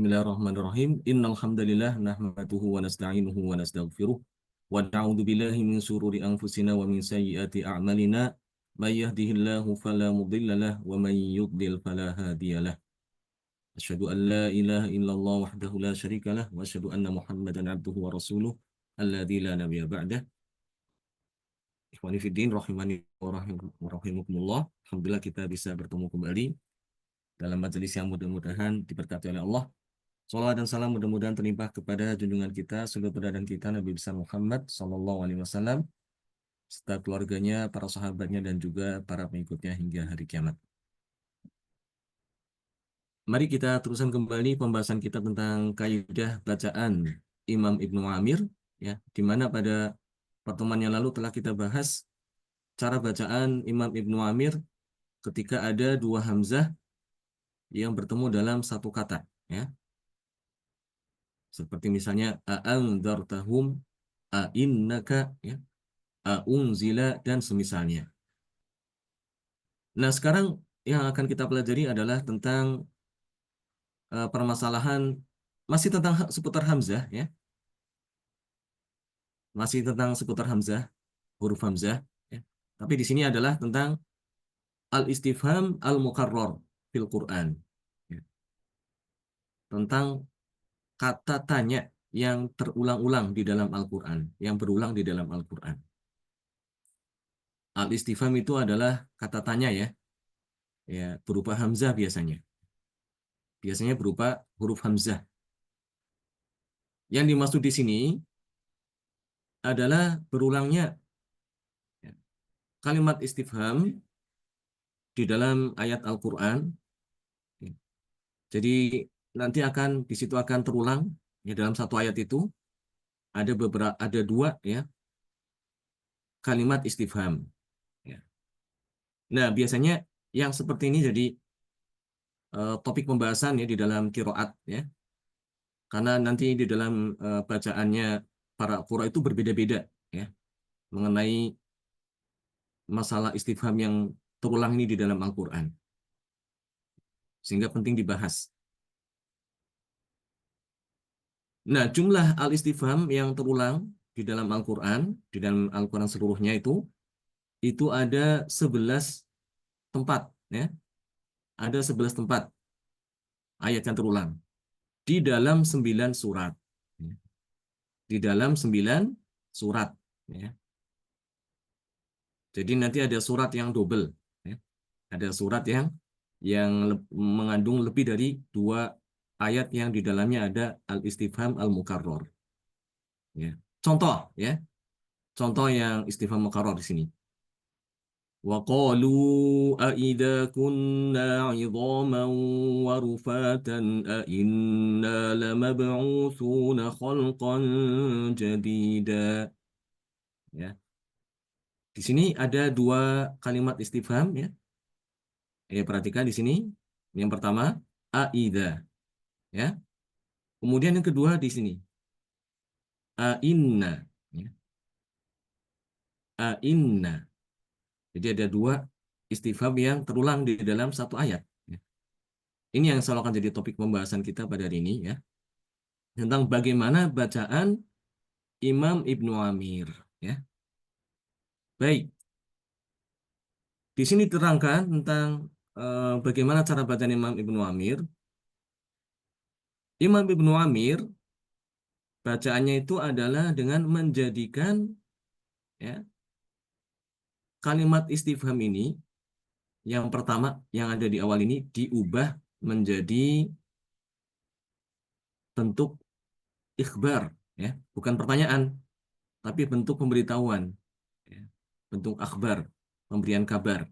Bismillahirrahmanirrahim. Innal hamdalillah nahmaduhu wa nasta'inuhu wa nastaghfiruh wa na'udzu billahi min shururi anfusina wa min sayyiati a'malina. May yahdihillahu fala mudilla lahu wa may yudlil fala hadiyalah. Asyhadu an la ilaha illallah wahdahu la syarika lah wa asyhadu anna Muhammadan abduhu wa rasuluh alladzi la nabiyya ba'dah. Ikhwani fid din rahimani wa rahimakumullah. Alhamdulillah kita bisa bertemu kembali dalam majelis yang mudah-mudahan diberkati oleh Allah. Salawat dan salam mudah-mudahan terlimpah kepada junjungan kita, suri teladan kita Nabi besar Muhammad Sallallahu Alaihi Wasallam, serta keluarganya, para sahabatnya, dan juga para pengikutnya hingga hari kiamat. Mari kita teruskan kembali pembahasan kita tentang kaidah bacaan Imam Ibnu Amir, ya, di mana pada pertemuan yang lalu telah kita bahas cara bacaan Imam Ibnu Amir ketika ada dua hamzah yang bertemu dalam satu kata, ya. Seperti misalnya a'andzartahum, a'innaka, ya, a'unzila, dan semisalnya. Nah, sekarang yang akan kita pelajari adalah tentang permasalahan masih tentang seputar hamzah, ya. Masih tentang seputar hamzah, huruf hamzah, ya. Tapi di sini adalah tentang al-istifham al-mukarrar fil Quran, ya. Tentang kata tanya yang terulang-ulang di dalam Al-Quran, yang berulang di dalam Al-Quran. Al-istifham itu adalah kata tanya, ya, ya, berupa hamzah biasanya. Biasanya berupa huruf hamzah. Yang dimaksud di sini adalah berulangnya, ya, kalimat istifham di dalam ayat Al-Quran. Ya. Jadi nanti di situ akan terulang, ya, dalam satu ayat itu ada dua, ya, kalimat istifham. Ya. Nah, biasanya yang seperti ini jadi topik pembahasan, ya, di dalam qiraat, ya. Karena nanti di dalam bacaannya para qurra itu berbeda-beda, ya, mengenai masalah istifham yang terulang ini di dalam Al-Quran. Sehingga penting dibahas. Nah, jumlah al-istifham yang terulang di dalam Al-Quran, di dalam Al-Quran seluruhnya itu ada 11 tempat, ya. Ada 11 tempat ayat yang terulang di dalam 9 surat. Ya. Di dalam 9 surat, ya. Jadi nanti ada surat yang double, ya. Ada surat yang mengandung lebih dari 2 ayat yang di dalamnya ada al-istifham al-mukarrar. Ya. Contoh, ya. Contoh yang istifham mukarrar di sini. Wa qalu a idza kunna 'idhaman wa rufatan a inna lamab'utsuna khalqan jadida. Ya. Di sini ada 2 kalimat istifham, ya. Ya, perhatikan di sini. Yang pertama a idza, ya. Kemudian yang kedua di sini a inna, ya. A inna. Jadi ada 2 istifham yang terulang di dalam satu ayat. Ya. Ini yang selalu akan jadi topik pembahasan kita pada hari ini, ya. Tentang bagaimana bacaan Imam Ibnu Amir, ya. Baik. Di sini terangkan tentang bagaimana cara bacaan Imam Ibnu Amir. Imam Ibnu Amir bacaannya itu adalah dengan menjadikan, ya, kalimat istifham ini yang pertama yang ada di awal ini diubah menjadi bentuk ikhbar, ya, bukan pertanyaan, tapi bentuk pemberitahuan, ya, bentuk akhbar, pemberian kabar.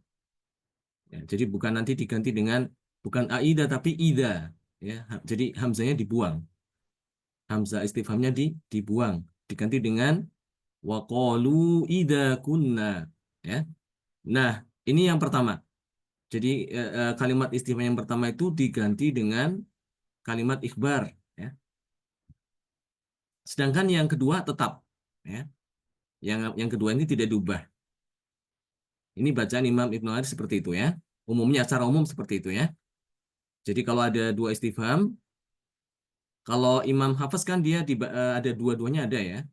Ya, jadi bukan nanti diganti dengan bukan aida tapi ida, ya. Jadi hamzanya dibuang, hamzah istifhamnya dibuang, diganti dengan waqalu ida kunna, ya. Nah, ini yang pertama. Jadi kalimat istifham yang pertama itu diganti dengan kalimat ikhbar, ya. Sedangkan yang kedua tetap, ya. Yang kedua ini tidak diubah. Ini bacaan Imam Ibnu Amir seperti itu, ya. Umumnya secara umum seperti itu, ya. Jadi kalau ada 2 istifham, Kalau Imam Hafiz kan dia ada dua-duanya ada ya.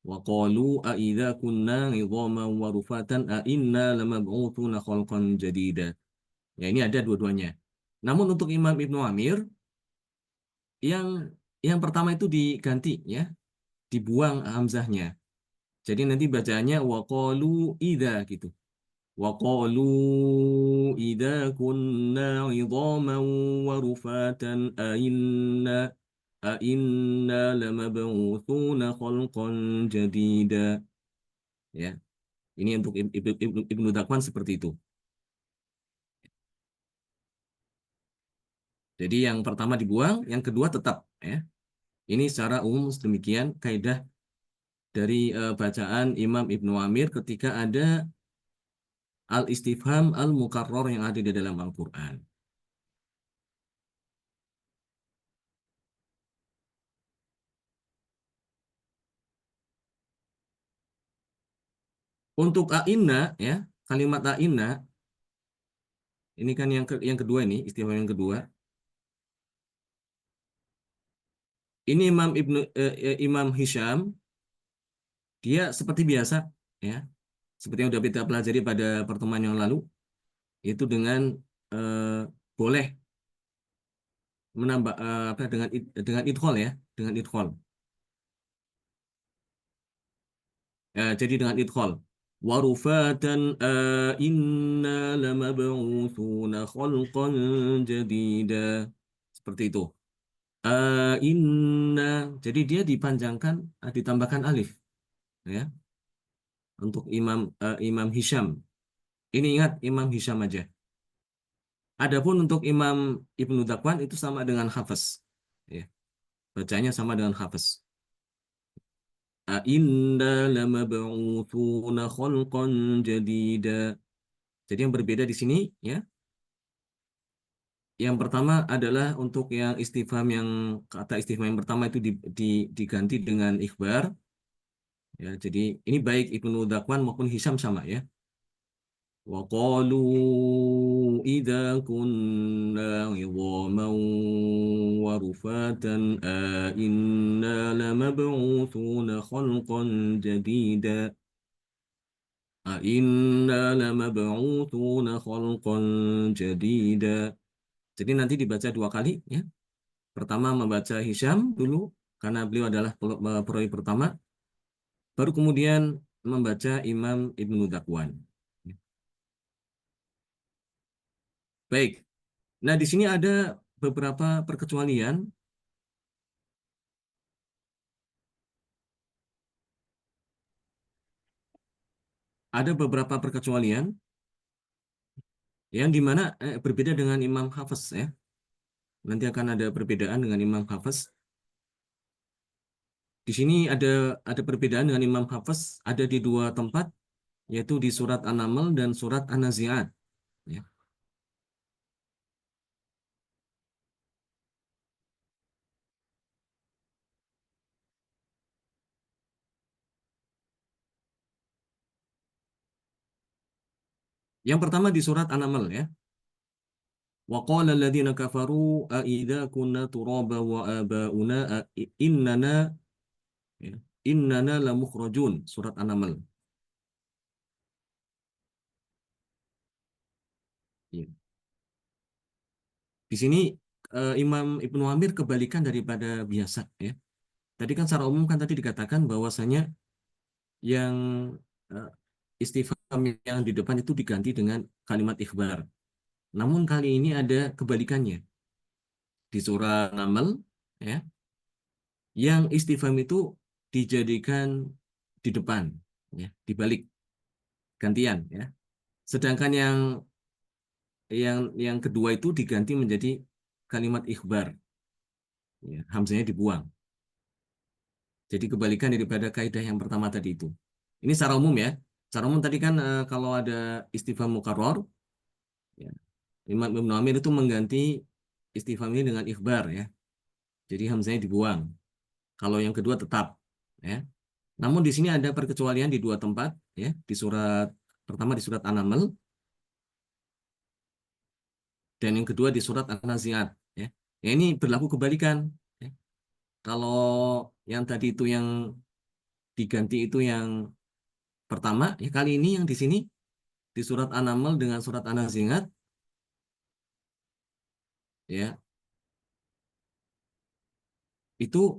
Wa qalu a idza kunna idzaman wa rufatan a inna lamab'utsuna khalqan jadida. Ya ini ada dua-duanya. Namun untuk Imam Ibnu Amir yang pertama itu diganti ya, dibuang hamzahnya. Jadi nanti bacaannya wa qalu idza gitu. Wa qalu idza kunna idzaman wa rufatan a inna lamab'utsuna khalqan jadida. Ya, ini untuk Ibnu Dakwan seperti itu. Jadi yang pertama dibuang, yang kedua tetap ya. Ini secara umum demikian kaidah dari bacaan Imam Ibnu Amir ketika ada al-istifham al-mukarrar yang ada di dalam Al-Qur'an. Untuk a'inna ya, kalimat a'inna ini kan yang kedua ini, istifham yang kedua. Ini Imam Hisham dia seperti biasa ya, seperti yang sudah kita pelajari pada pertemuan yang lalu, itu dengan eh, boleh menambah apa dengan idghal ya, dengan idghal. Jadi dengan idghal. Warufatan inna lamab'utsuna khalqan jadida. Seperti itu. Inna, jadi dia dipanjangkan, ditambahkan alif ya untuk Imam Hisham. Ini ingat Imam Hisham aja. Adapun untuk Imam Ibnu Dakwan itu sama dengan Hafiz. Ya, bacanya sama dengan Hafiz. Inna lamab'utsuna khalqan jadida. Jadi yang berbeda di sini ya. Yang pertama adalah untuk yang istifham yang kata istifham yang pertama itu diganti dengan ikhbar ya. Jadi ini baik Ibnu Dakwan maupun Hisham sama ya. Wa qalu idza kunna 'idhaman wa rufatan a inna lamab'utsuna khalqan jadida. Inna lamab'utsuna khalqan jadida. Jadi nanti dibaca dua kali ya. Pertama membaca Hisham dulu karena beliau adalah perawi pertama, baru kemudian membaca Imam Ibnu Dakwan. Baik. Nah, di sini ada beberapa perkecualian, ada beberapa perkecualian yang dimana berbeda dengan Imam Hafiz ya. Nanti akan ada perbedaan dengan Imam Hafiz. Di sini ada perbedaan dengan Imam Hafiz ada di dua tempat, yaitu di surat An-Naml dan surat An-Nazi'at. Ya. Yang pertama di surat An-Naml ya. Wa qala alladziina kafaru a idza kunna turaba wa abauna innana ya, innana lamukhrajun surat An-Naml. Ya. Di sini Imam Ibnu Amir kebalikan daripada biasa ya. Tadi kan secara umum kan tadi dikatakan bahwasanya yang eh, istifham yang di depan itu diganti dengan kalimat ikhbar. Namun kali ini ada kebalikannya. Di surah Naml ya, yang istifham itu dijadikan di depan ya, dibalik gantian ya. Sedangkan yang kedua itu diganti menjadi kalimat ikhbar. Ya, hamzanya dibuang. Jadi kebalikan daripada kaidah yang pertama tadi itu. Ini secara umum ya. Secara umum tadi kan kalau ada istifham mukarrar, ya, Imam Ibnu Amir itu mengganti istifham ini dengan ikhbar ya. Jadi hamzanya dibuang. Kalau yang kedua tetap ya. Namun di sini ada perkecualian di dua tempat ya. Di surat pertama di surat An-Naml dan yang kedua di surat An-Nazi'at ya. Ya ini berlaku kebalikan ya. Kalau yang tadi itu yang diganti itu yang pertama, ya kali ini yang di sini di surat An-Naml dengan surat An-Nazi'at, ya itu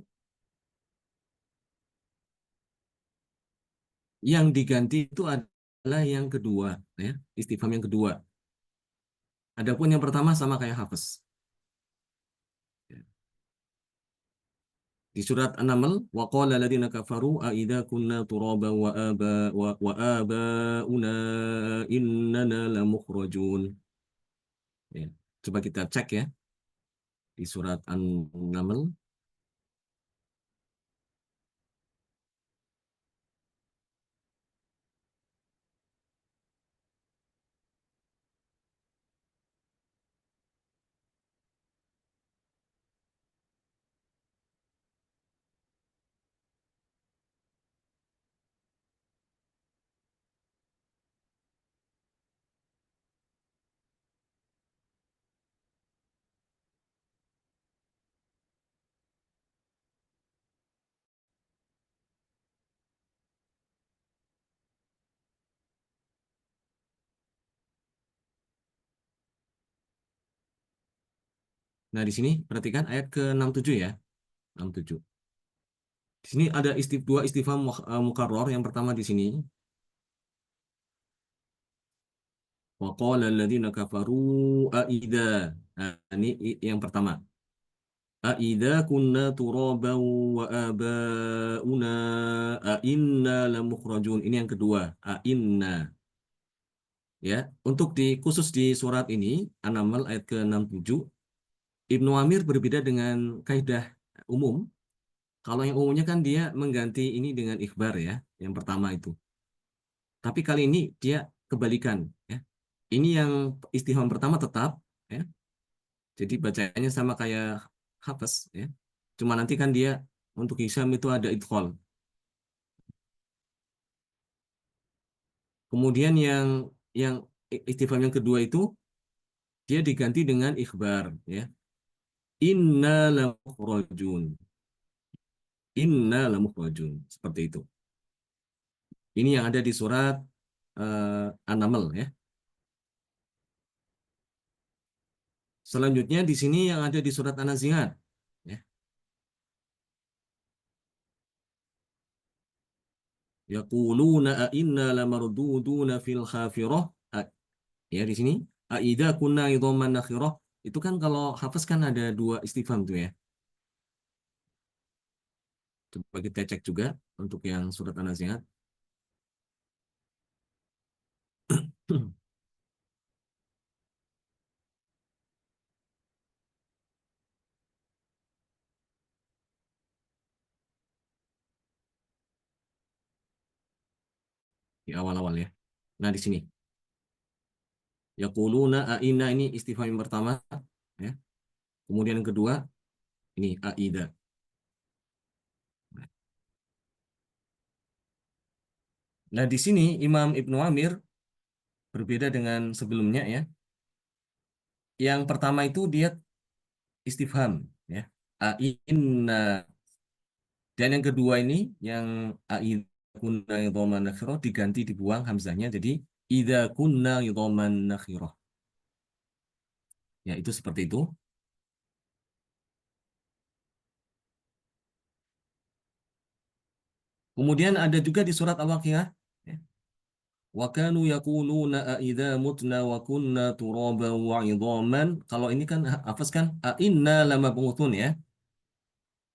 yang diganti itu adalah yang kedua, ya istifham yang kedua. Adapun yang pertama sama kayak Hafiz. Di surat An-Naml, wa qala alladziina kafaru a idza kunna turaban wa abauna innana lamukhrajun. Ya. Coba kita cek ya di surat An-Naml. Nah, di sini perhatikan ayat ke-67 ya, 67. Di sini ada dua istifham mukarrar. Yang pertama di sini, wa qala alladziina kafaru a idza. Nah, ini yang pertama. A idza kunna turaban wa abauna a inna lamukhrajun. Ini yang kedua, a inna. Ya, untuk khusus di surat ini An-Naml ayat ke-67, Ibnu Amir berbeda dengan kaidah umum. Kalau yang umumnya kan dia mengganti ini dengan ikhbar ya, yang pertama itu. Tapi kali ini dia kebalikan ya. Ini yang istifham pertama tetap ya. Jadi bacanya sama kayak Hafs ya. Cuma nanti kan dia untuk Hisham itu ada idghal. Kemudian yang istifham yang kedua itu dia diganti dengan ikhbar ya. Inna lamukhrajun. Inna lamukhrajun. Seperti itu. Ini yang ada di surat An-Naml ya. Selanjutnya di sini yang ada di surat An-Nazi'at ya. Yaquluna a inna lamarduduna fil khafirah. Ya di sini aida kunna idhaman nakhirah. Itu kan kalau hafaz kan ada dua istifham tuh ya. Coba kita cek juga untuk yang surat An-Nazi'at. Di awal-awal ya. Nah di sini yaquluna a inna, ini istifham yang pertama ya. Kemudian yang kedua ini aida. Nah di sini Imam Ibnu Amir berbeda dengan sebelumnya ya. Yang pertama itu dia istifham ya. Inna. Dan yang kedua ini yang aida kunna idhaman nakhirah diganti, dibuang hamzahnya jadi idza kunna idhaman nakhirah. Ya itu seperti itu. Kemudian ada juga di surat Al-Waqiah ya. Wa kanu yaquluna a idza mutna wa kunna turaban wa idhaman. Kalau ini kan hafaz kan a inna lamab'utsun ya.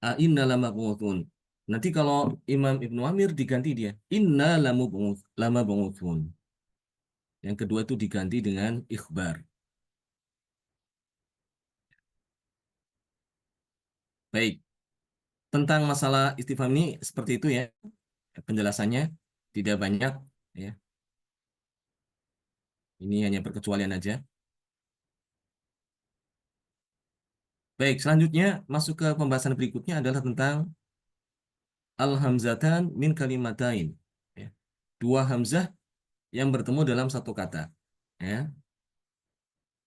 A inna lamab'utsun. Nanti kalau Imam Ibnu Amir diganti dia inna lamab'utsun. Yang kedua itu diganti dengan ikhbar. Baik, tentang masalah istifham ini seperti itu ya. Penjelasannya tidak banyak ya. Ini hanya perkecualian aja. Baik, selanjutnya masuk ke pembahasan berikutnya adalah tentang al-hamzatan min kalimatain. Ya. Dua hamzah yang bertemu dalam satu kata. Ya.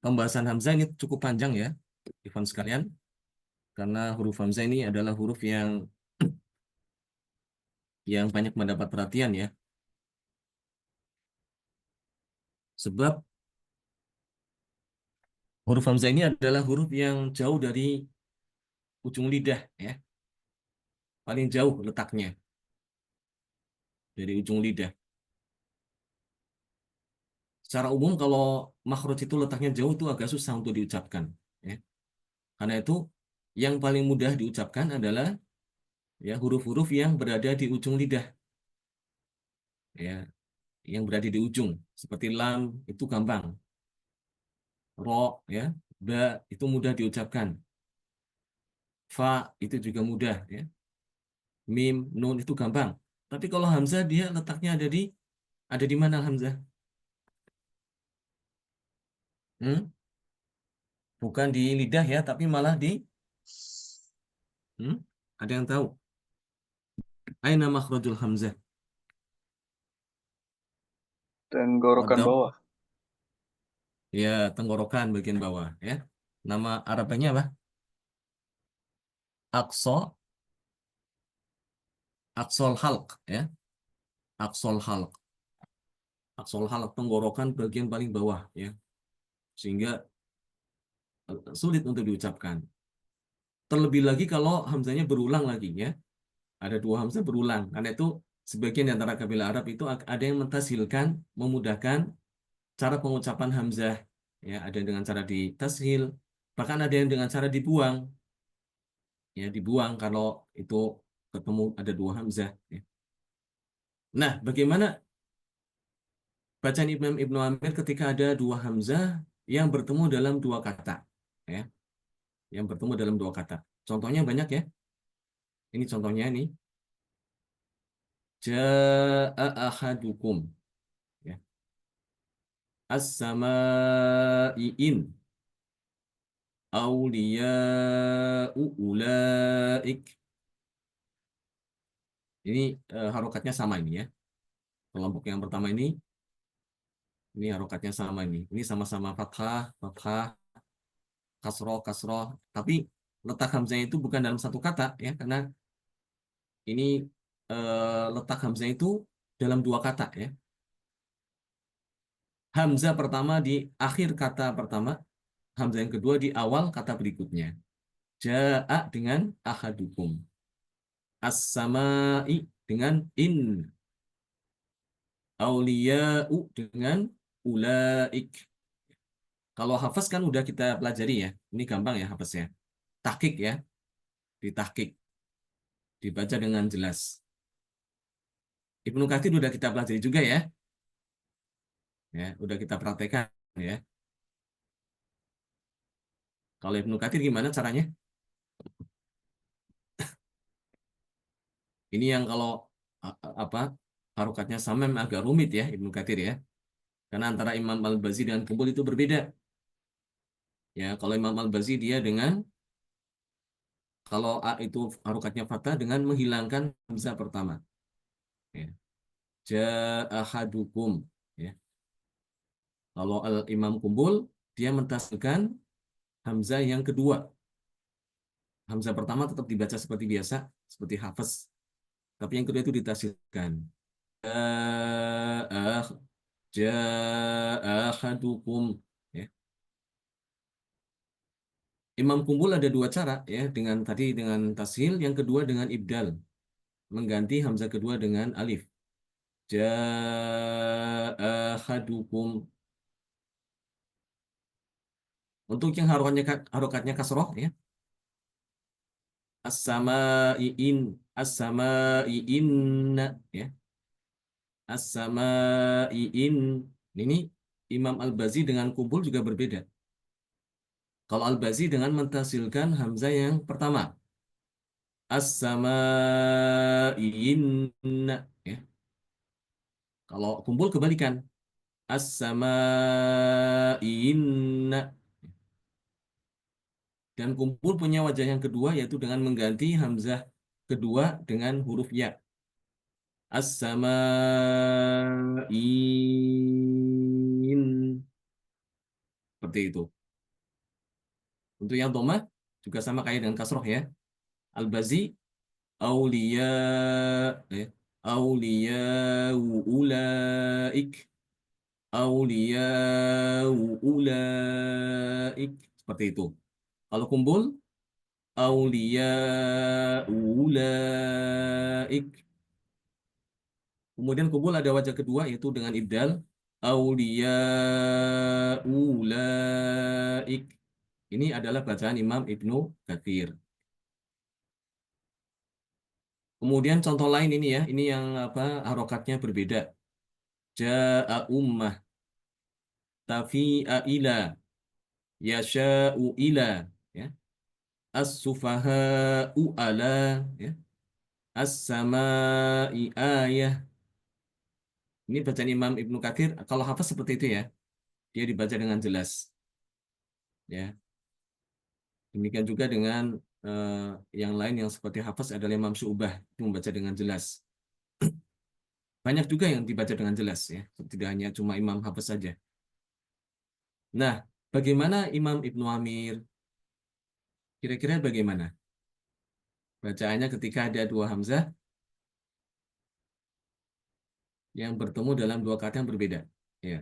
Pembahasan hamzah ini cukup panjang ya, Ikhwan sekalian. karena huruf hamzah ini adalah huruf yang banyak mendapat perhatian ya. Sebab huruf hamzah ini adalah huruf yang jauh dari ujung lidah ya, paling jauh letaknya dari ujung lidah. Secara umum kalau makhraj itu letaknya jauh itu agak susah untuk diucapkan ya. Karena itu yang paling mudah diucapkan adalah ya huruf-huruf yang berada di ujung lidah ya, yang berada di ujung seperti lam itu gampang, ro ya, ba itu mudah diucapkan, fa itu juga mudah ya, mim, nun itu gampang. Tapi kalau hamzah dia letaknya ada di mana hamzah? Hmm? Bukan di lidah ya, tapi malah di hmm? Ada yang tahu? Aina makhrajul hamzah? Tenggorokan Waddam, bawah. ya tenggorokan bagian bawah ya. Nama Arabnya apa? Aqsa, aqsal halq ya. Aqsal halq. Aqsal halq tenggorokan bagian paling bawah ya. Sehingga sulit untuk diucapkan. Terlebih lagi kalau hamzanya berulang lagi ya. Ada dua hamzah berulang. Karena itu sebagian di antara kabilah Arab itu ada yang mentashilkan, memudahkan cara pengucapan hamzah. Ya, ada yang dengan cara ditashil, bahkan ada yang dengan cara dibuang. Ya, dibuang kalau itu ketemu ada dua hamzah. Ya. Nah, bagaimana bacaan Imam Ibnu Amir ketika ada dua hamzah yang bertemu dalam dua kata? Ya, yang bertemu dalam dua kata. Contohnya banyak ya. Ini contohnya nih. Ja'a ahadukum. Ya. As-sama'iin. Auliya'u ulaik. Ini harokatnya sama ini ya. Kelompok yang pertama ini harokatnya sama ini. Ini sama-sama fathah, fathah, kasroh, kasroh. Tapi letak hamzahnya itu bukan dalam satu kata ya, karena ini letak hamzah itu dalam dua kata ya. Hamzah pertama di akhir kata pertama, hamzah yang kedua di awal kata berikutnya. Ja'a dengan ahadukum. As-sama'i dengan in. Auliya'u dengan ulaik. Kalau hafaz kan udah kita pelajari ya. Ini gampang ya hafaznya. Tahqiq ya, ditahqiq, dibaca dengan jelas. Ibnu Katsir udah kita pelajari juga ya. Ya, udah kita praktekkan ya. Kalau Ibnu Katsir gimana caranya? Ini yang kalau apa harokatnya sama memang agak rumit ya Ibnu Katsir ya. Karena antara Imam Al-Bazi dengan Kumpul itu berbeda. Ya, kalau Imam Al-Bazi dia dengan kalau A itu harokatnya fathah dengan menghilangkan hamzah pertama. Ya. Ja'ahadukum. Ya. Kalau Al-Imam Kumpul dia mentaskan hamzah yang kedua. Hamzah pertama tetap dibaca seperti biasa, seperti hafaz. Tapi yang kedua itu ditasilkan. Ja'ah, ja'ahadukum. Ya. Imam Kumpul ada dua cara ya, dengan tadi dengan tasil, yang kedua dengan ibdal, mengganti hamzah kedua dengan alif. Ja'ahadukum. Untuk yang harokatnya kasroh ya. As-sama'iin, as-sama'iinna ya. As-sama'iin. Ini Imam Al-Bazi dengan Kumpul juga berbeda. Kalau Al-Bazi dengan mentasilkan hamzah yang pertama. As-sama'iinna ya. Kalau Kumpul kebalikan. As-sama'iinna. Dan Kumpul punya wajah yang kedua yaitu dengan mengganti hamzah kedua dengan huruf ya. As-sama'in. Seperti itu. Untuk yang dhamma juga sama kayak dengan kasroh ya. Al-Bazi auliya, ya. Auliya ulaik, auliya ulaik, seperti itu. Kalau kumpul auliya ulaik. Kemudian kumpul ada wajah kedua yaitu dengan ibdal auliya ulaik. Ini adalah bacaan Imam Ibnu Katsir. Kemudian contoh lain ini ya, ini yang apa harokatnya berbeda. Ja'a ummah, tafi'a ila, yasha'u ila, ya. As-sufaha'u ala, ya. As-sama'i ayah. Ini bacaan Imam Ibnu Katsir. Kalau hafaz seperti itu ya, dia dibaca dengan jelas. Ya, demikian juga dengan yang lain yang seperti hafaz adalah Imam Syu'bah, itu membaca dengan jelas. Banyak juga yang dibaca dengan jelas ya, tidak hanya cuma Imam Hafaz saja. Nah, bagaimana Imam Ibnu Amir? Kira-kira bagaimana bacaannya ketika ada dua hamzah yang bertemu dalam dua kata yang berbeda? Ya,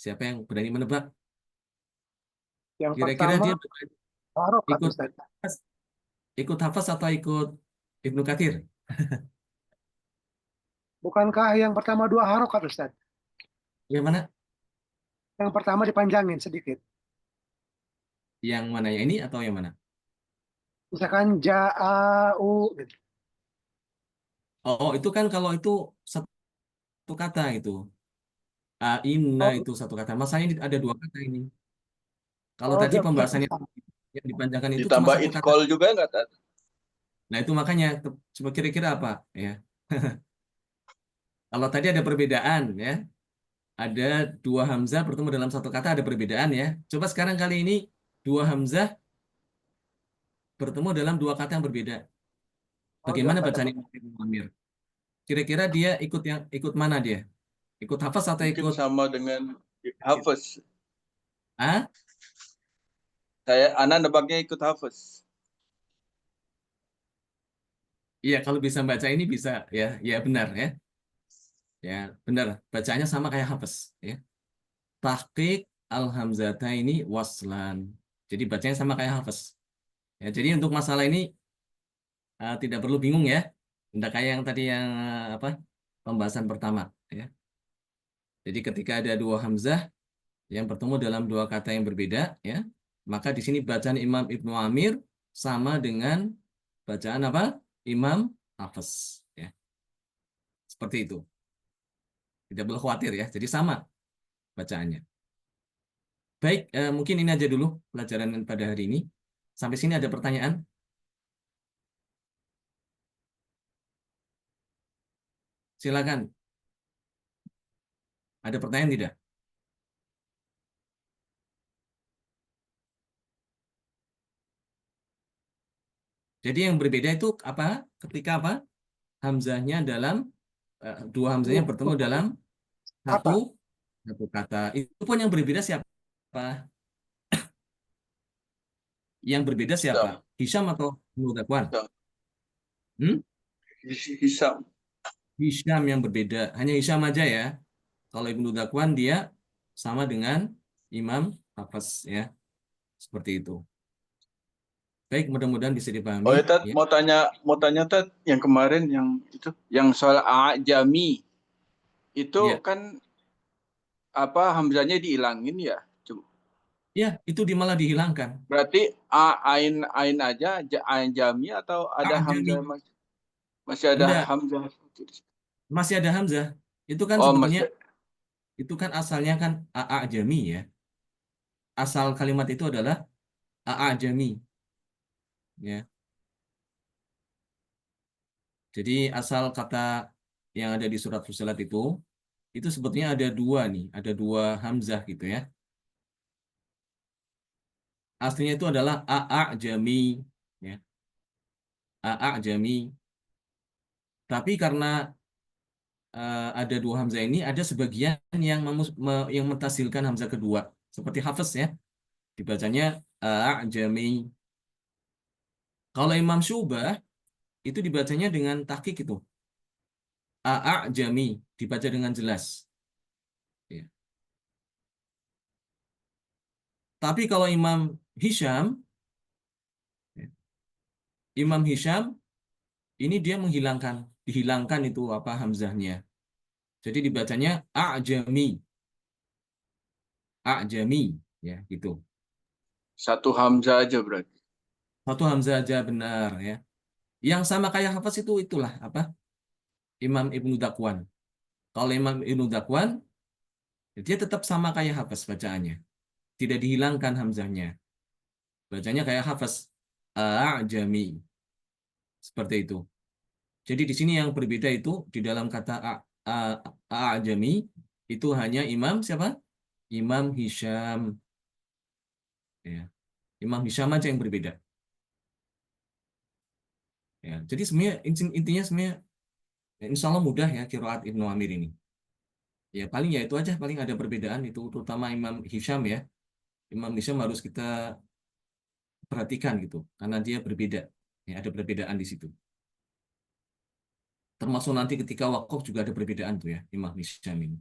siapa yang berani menebak? Yang Kira-kira pertama dia harokat ikut Ustaz. ikut Hafaz atau ikut Ibnu Katsir? Bukankah yang pertama dua harokat Ustaz? Yang mana? Yang pertama dipanjangin sedikit. Yang mana, yang ini atau yang mana? Misalkan ja'u gitu. Oh, itu kan kalau itu satu kata itu. Inna Oh, itu satu kata. Masanya ini ada dua kata ini. Kalau oh tadi pembahasannya sama. yang dipanjangkan itu cuma Ditambah satu kata. itkol juga nggak, Tat? Nah, itu makanya coba kira-kira apa ya? Kalau tadi ada perbedaan ya, ada dua hamzah bertemu dalam satu kata ada perbedaan ya. Coba sekarang kali ini dua hamzah bertemu dalam dua kata yang berbeda. Oh, dua Bagaimana kata. bacaan Ibnu Amir? Kira-kira dia ikut mana dia? Ikut hafaz atau Mungkin ikut sama dengan Hafiz. ah? Ana nebaknya ikut Hafiz. Iya, kalau bisa baca ini bisa ya, ya benar ya. Ya, benar. Bacanya sama kayak hafaz ya. Tahqiq al-hamzataini waslan. Jadi bacanya sama kayak hafaz. Ya, jadi untuk masalah ini tidak perlu bingung ya. Tidak kayak yang tadi yang apa pembahasan pertama. Ya. Jadi ketika ada dua hamzah yang bertemu dalam dua kata yang berbeda, ya, maka di sini bacaan Imam Ibnu Amir sama dengan bacaan apa? Imam Hafs. Ya. Seperti itu. Tidak perlu khawatir ya. Jadi sama bacaannya. Baik, mungkin ini aja dulu pelajaran pada hari ini. Sampai sini ada pertanyaan? Silakan. Ada pertanyaan tidak? Jadi yang berbeda itu apa? Ketika apa? Hamzahnya dalam dua hamzahnya bertemu dalam satu Kata. satu kata. Itu pun yang berbeda siapa? Yang berbeda siapa? Hisam. Hisham atau Ibnu Dakwan? Hisam. Hmm? Hisam. Hisham yang berbeda. Hanya Hisham aja ya. Kalau Ibnu Dakwan dia sama dengan Imam Hafs ya. Seperti itu. Baik, mudah-mudahan bisa dipahami. Oh ya, Tat, Ya. mau tanya Tat, yang kemarin yang itu, yang soal ajami itu Ya. kan apa hamzanya dihilangin ya? Ya, itu malah dihilangkan. Berarti ain ain aja, ain jami atau ada hamzah Ajami. masih ada Enggak, hamzah? masih ada Hamzah. Itu kan Oh sebetulnya masih. itu kan asalnya kan Ajami ya. Asal kalimat itu adalah Ajami ya. Jadi asal kata yang ada di surat Fussilat itu sebetulnya ada dua nih, ada dua hamzah gitu ya. Aslinya itu adalah A'ajami ya. A'ajami. Tapi karena ada dua hamzah ini, ada sebagian yang yang mentasilkan hamzah kedua, seperti Hafiz ya. Dibacanya A'ajami. Kalau Imam Syu'bah itu dibacanya dengan tahqiq itu. A'jami dibaca dengan jelas. Ya. Tapi kalau Imam Hisham, ya, Imam Hisham ini dia dihilangkan itu apa hamzahnya. Jadi dibacanya a'jami, ya gitu. Satu hamzah aja berarti. Satu hamzah aja benar ya. Yang sama kayak Hafaz itulah apa? Imam Ibnu Dakwan. Kalau Imam Ibnu Dakwan dia tetap sama kayak Hafaz bacaannya. Tidak dihilangkan hamzahnya. Bacanya kayak Hafaz a'jami. Seperti itu. Jadi di sini yang berbeda itu di dalam kata a'jami itu hanya Imam siapa? Imam Hisham. Ya. Imam Hisham aja yang berbeda. Ya. Jadi sebenarnya intinya sebenarnya insya Allah mudah ya qiraat Ibnu Amir ini. Ya paling ya itu aja paling ada perbedaan itu terutama Imam Hisham ya. Imam Hisham harus kita perhatikan gitu karena dia berbeda. Ya, ada perbedaan di situ. Termasuk nanti ketika wakaf juga ada perbedaan tuh ya Imam Hisham ini.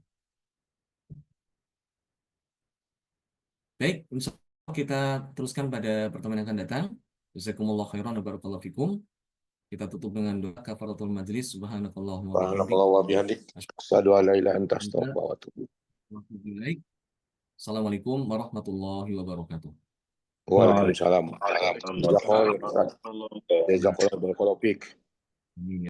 Baik, insya Allah kita teruskan pada pertemuan yang akan datang. Jazakumullah khairan wa barakallahu fikum. Kita tutup dengan doa kafaratul majlis. Subhanakallahumma wa bihamdik. Subhanallah wa bihamdik. Asyhadu an la ilaha illa anta astaghfiruka wa atubu ilaik. Assalamualaikum warahmatullahi wabarakatuh. Waalaikumsalam. Jazakallah. Jazakallah. Barakallahu fiik. Amin.